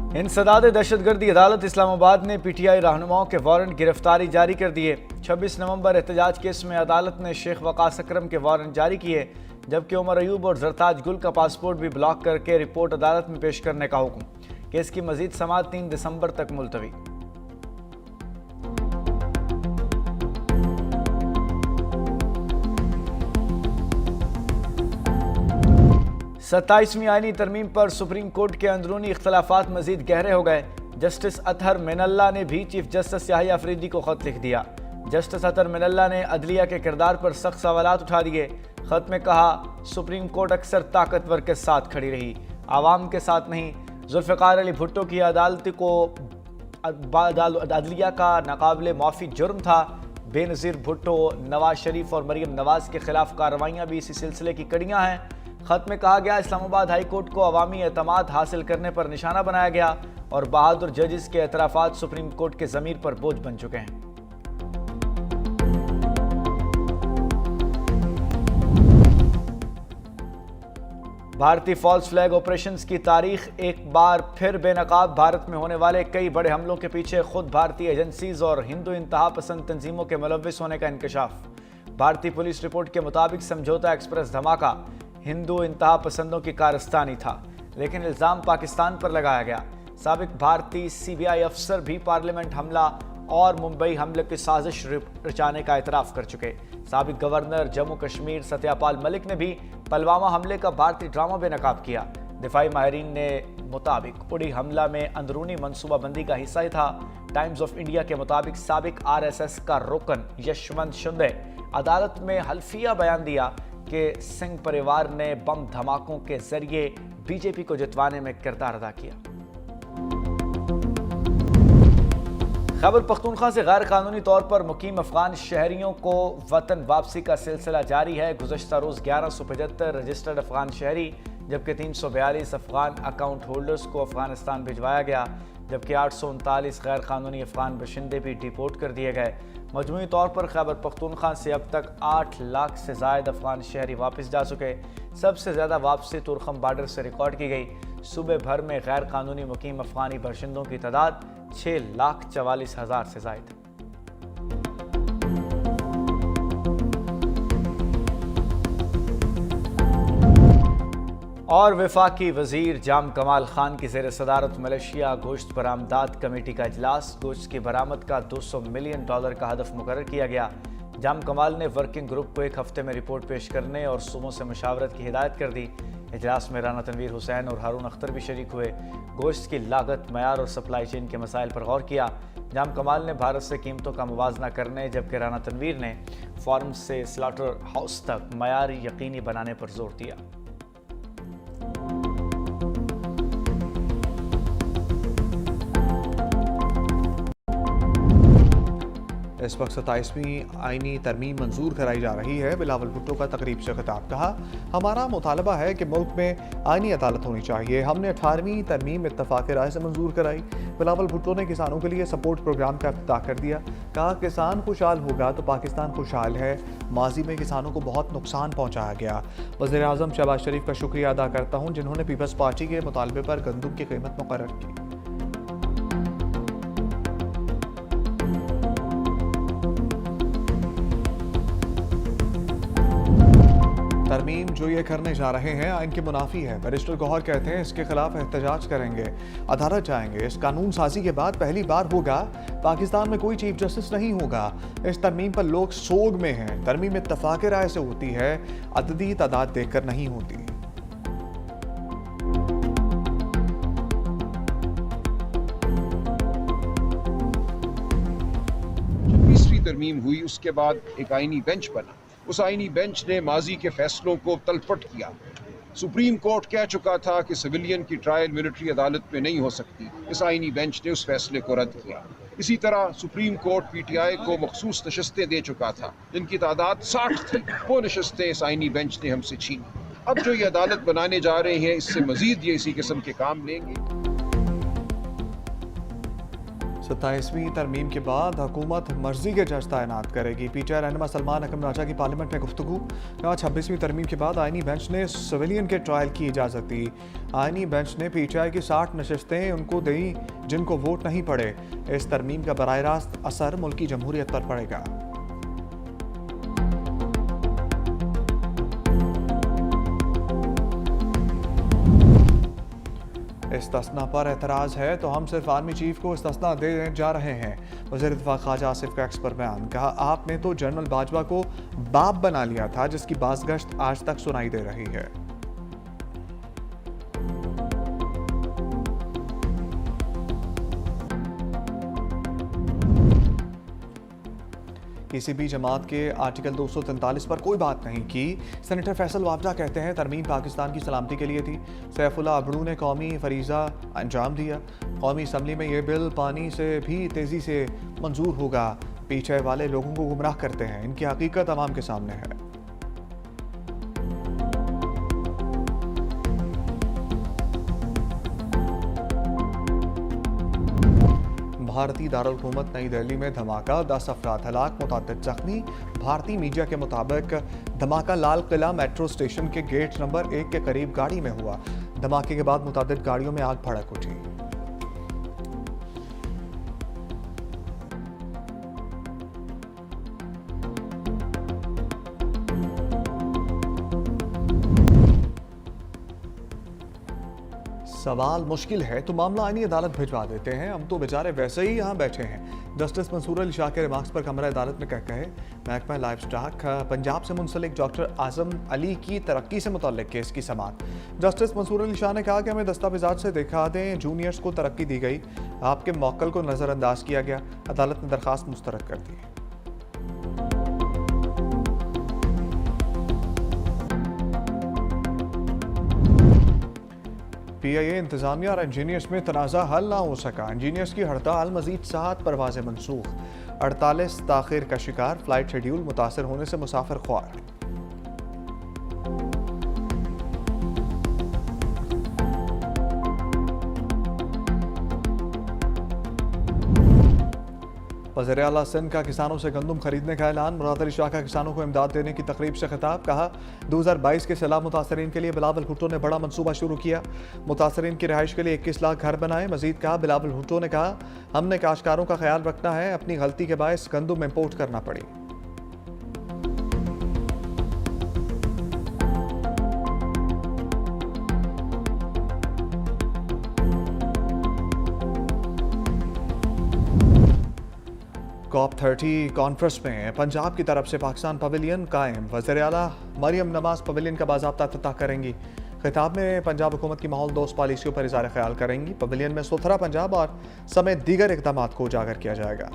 इंसदाद दहशतगर्दी अदालत इस्लामाबाद ने पीटीआई रहनुमाओं के वारंट गिरफ्तारी जारी कर दिए। 26 नवंबर एहतजाज केस में अदालत ने शेख वकास अकरम के वारंट जारी किए, जबकि उमर अयूब और जरताज गुल का पासपोर्ट भी ब्लॉक करके रिपोर्ट अदालत में पेश करने का हुक्म। केस की मजीद समाअत 3 दिसंबर तक मुलतवी। 27वीं आईनी तरमीम पर सुप्रीम कोर्ट के अंदरूनी इख्तलाफात मजीद गहरे हो गए। जस्टिस अतहर मिनल्ला ने भी चीफ जस्टिस याहिया अफरीदी को खत लिख दिया। जस्टिस अतहर मिनल्ला ने अदलिया के किरदार पर सख्त सवालात उठा दिए। खत में कहा, सुप्रीम कोर्ट अक्सर ताकतवर के साथ खड़ी रही, आवाम के साथ नहीं। जुल्फ़िकार अली भुट्टो की अदालत को अदलिया का नाकाबिले माफ़ी जुर्म था। बेनज़ीर भुट्टो, नवाज शरीफ और मरीम नवाज के खिलाफ कार्रवाइयाँ भी इसी सिलसिले की कड़ियाँ हैं। खत में कहा गया, इस्लामाबाद हाई कोर्ट को अवामी एतमाद हासिल करने पर निशाना बनाया गया और बहादुर जजेस के एतराफ़ात सुप्रीम कोर्ट के ज़मीर पर बोझ बन चुके हैं। भारतीय फॉल्स फ्लैग ऑपरेशंस की तारीख एक बार फिर बेनकाब। भारत में होने वाले कई बड़े हमलों के पीछे खुद भारतीय एजेंसीज और हिंदू इंतहा पसंद तंजीमों के मुलव्विस होने का इंकशाफ। भारतीय पुलिस रिपोर्ट के मुताबिक समझौता एक्सप्रेस धमाका हिंदू इंतहा पसंदों की कारस्तानी था, लेकिन इल्ज़ाम पाकिस्तान पर लगाया गया। साबिक भारतीय सीबीआई अफसर भी पार्लियामेंट हमला और मुंबई हमले की साजिश रचाने का एतराफ़ कर चुके। साबिक गवर्नर जम्मू कश्मीर सत्यापाल मलिक ने भी पुलवामा हमले का भारतीय ड्रामा बेनकाब किया। दिफाई माहिरीन ने मुताबिक उड़ी हमला में अंदरूनी मनसूबाबंदी का हिस्सा ही था। टाइम्स ऑफ इंडिया के मुताबिक साबिक RSS का रुकन यशवंत शिंदे अदालत में हल्फिया बयान दिया कि सिंह परिवार ने बम धमाकों के जरिए बीजेपी को जितवाने में किरदार अदा किया। खैबर पख्तूनख्वा से गैर कानूनी तौर पर मुकीम अफगान शहरियों को वतन वापसी का सिलसिला जारी है। गुज़श्ता रोज़ 1175 रजिस्टर्ड अफगान शहरी जबकि 342 अफगान अकाउंट होल्डर्स को अफगानिस्तान भिजवाया गया, जबकि 839 गैर कानूनी अफगान बाशिंदे भी डिपोर्ट कर दिए गए। मजमूई तौर पर खैबर पख्तूनख्वा से अब तक 8 लाख से ज़ायद अफगान शहरी वापस जा चुके। सबसे ज़्यादा वापसी तुरखम बॉर्डर से रिकॉर्ड की गई। सूबे भर में गैर कानूनी मुकीम अफगानी बाशिंदों की तादाद 6,44,000 से ज़ायद। और वफाकी वजीर जाम कमाल खान की ज़ेर सदारत मलेशिया गोश्त बरामदात कमेटी का इजलास। गोश्त की बरामद का $200 मिलियन का हदफ मुकर्रर किया गया। जाम कमाल ने वर्किंग ग्रुप को एक हफ्ते में रिपोर्ट पेश करने और सूबों से मशावरत की हिदायत कर दी। इजलास में राना तनवीर हुसैन और हारून अख्तर भी शरीक हुए। गोश्त की लागत, मयार और सप्लाई चेन के मसाइल पर गौर किया। जाम कमाल ने भारत से कीमतों का मुवाजना करने, जबकि राना तनवीर ने फार्म से स्लॉटर हाउस तक मयार यकीनी बनाने पर जोर दिया। इस वक्त 27वीं आईनी तरमीम मंजूर कराई जा रही है। बिलावल भुट्टो का तकरीब से खिताब, कहा, हमारा मुतालबा है कि मुल्क में आईनी अदालत होनी चाहिए। हमने 18वीं तरमीम इत्तफाक राय से मंजूर कराई। बिलावल भुट्टो ने किसानों के लिए सपोर्ट प्रोग्राम का इफ्तिताह कर दिया। कहा, किसान खुशहाल होगा तो पाकिस्तान खुशहाल है। माजी में किसानों को बहुत नुकसान पहुँचाया गया। वज़ीर आज़म शहबाज शरीफ का शुक्रिया अदा करता हूँ जिन्होंने पीपल्स पार्टी के मुतालबे पर गंदम की कीमत मुकर्रर की। तरमीम जो ये करने जा रहे हैं आइन के मुनाफी है। बैरिस्टर गौहर कहते हैं इसके खिलाफ एहतजाज करेंगे, अदालत जाएंगे। इस कानून साजी के बाद पहली बार होगा पाकिस्तान में कोई चीफ जस्टिस नहीं होगा। इस तरमीम पर लोग सोग में हैं। तरमीम इत्तफाक राय से होती है, अददी तादाद देखकर नहीं होती। तरमीम हुई, उसके बाद एक आईनी बेंच बना। उस आईनी बेंच ने माजी के फैसलों को तलपट किया। सुप्रीम कोर्ट कह चुका था कि सिविलियन की ट्रायल मिलिट्री अदालत में नहीं हो सकती। इस आईनी बेंच ने उस फैसले को रद्द किया। इसी तरह सुप्रीम कोर्ट PTI को मखसूस नशस्तें दे चुका था जिनकी तादाद 60 थी। वो नशस्तें इस आईनी बेंच ने हमसे छीनी। अब जो ये अदालत बनाने जा रहे हैं, इससे मजीद ये इसी किस्म के काम लेंगे। 27वीं तरमीम के बाद हुकूमत मर्जी के जज तैनात करेगी। पीटीआई रहनुमा सलमान अकरम राजा की पार्लियामेंट में गुफ्तगू। कहा 26वीं तरमीम के बाद आईनी बेंच ने सिविलियन के ट्रायल की इजाज़त दी। आईनी बेंच ने पीटीआई की 60 नशस्तें उनको दी जिनको वोट नहीं पड़े। इस तरमीम का बराह रास्त असर मुल्की जमहूरियत पर पड़ेगा। इस्तिस्ना पर एतराज़ है तो हम सिर्फ आर्मी चीफ को इस्तिस्ना दे जा रहे हैं। वज़ीर दिफ़ा ख्वाजा आसिफ का एक्स पर बयान। कहा आपने तो जनरल बाजवा को बाप बना लिया था जिसकी बाज़गश्त आज तक सुनाई दे रही है। किसी भी जमात के आर्टिकल 243 पर कोई बात नहीं की। सेनेटर फैसल वाबजा कहते हैं तरमीम पाकिस्तान की सलामती के लिए थी। सैफुल्लाह अबड़ू ने कौमी फरीज़ा अंजाम दिया। कौमी असम्बली में ये बिल पानी से भी तेज़ी से मंजूर होगा। पीछे वाले लोगों को गुमराह करते हैं, इनकी हकीकत आवाम के सामने है। भारतीय दारुल-हुकूमत नई दिल्ली में धमाका, 10 अफराद हलाक, मुतअद्दिद जख्मी। भारतीय मीडिया के मुताबिक धमाका लाल किला मेट्रो स्टेशन के गेट नंबर 1 के करीब गाड़ी में हुआ। धमाके के बाद मुतअद्दिद गाड़ियों में आग भड़क उठी। सवाल मुश्किल है तो मामला आईनी अदालत भिजवा देते हैं, हम तो बेचारे वैसे ही यहाँ बैठे हैं। जस्टिस मंसूर अली शाह के रिमार्क्स पर कमरा अदालत में क्या कहे। महकमा लाइफ स्टॉक पंजाब से मुंसलिक डॉक्टर आजम अली की तरक्की से मुतल्लिक केस की समाअत। जस्टिस मंसूर अली शाह ने कहा कि हमें दस्तावेजात से दिखा दें जूनियर्स को तरक्की दी गई, आपके मौक्कल को नज़रअंदाज किया गया। अदालत ने दरख्वास्त मुस्तरद कर दी। पीआईए इंतजामिया और इंजीनियर्स में तनाज़ा हल ना हो सका। इंजीनियर्स की हड़ताल मजीद 7 परवाज़ें मनसूख। 48 ताख़ीर का शिकार, फ्लाइट शेड्यूल मुतासर होने से मुसाफिर ख्वार। वज़ीर आला सिंध का किसानों से गंदम खरीदने का ऐलान। मुराद अली शाह का किसानों को इमदाद देने की तकरीब से खिताब। कहा 2022 के सैलाब मुतासरीन के लिए बिलावल भुट्टो ने बड़ा मंसूबा शुरू किया। मुतासरीन की रिहाइश के लिए 21 लाख घर बनाए। मजीद कहा बिलावल भुट्टो ने कहा हमने काश्तकारों का ख्याल रखना है, अपनी गलती के बायस गंदम इम्पोर्ट करना पड़ी। COP 30 कॉन्फ्रेंस में पंजाब की तरफ से पाकिस्तान पवेलियन कायम। वज़ीर आला मरियम नवाज पवेलियन का बाज़ाब्ता इफ्तिताह करेंगी। खिताब में पंजाब हुकूमत की माहौल दोस्त पॉलिसियों पर इज़हार ख्याल करेंगी। पवेलियन में सुथरा पंजाब और समेत दीगर इक़दामात को उजागर किया जाएगा।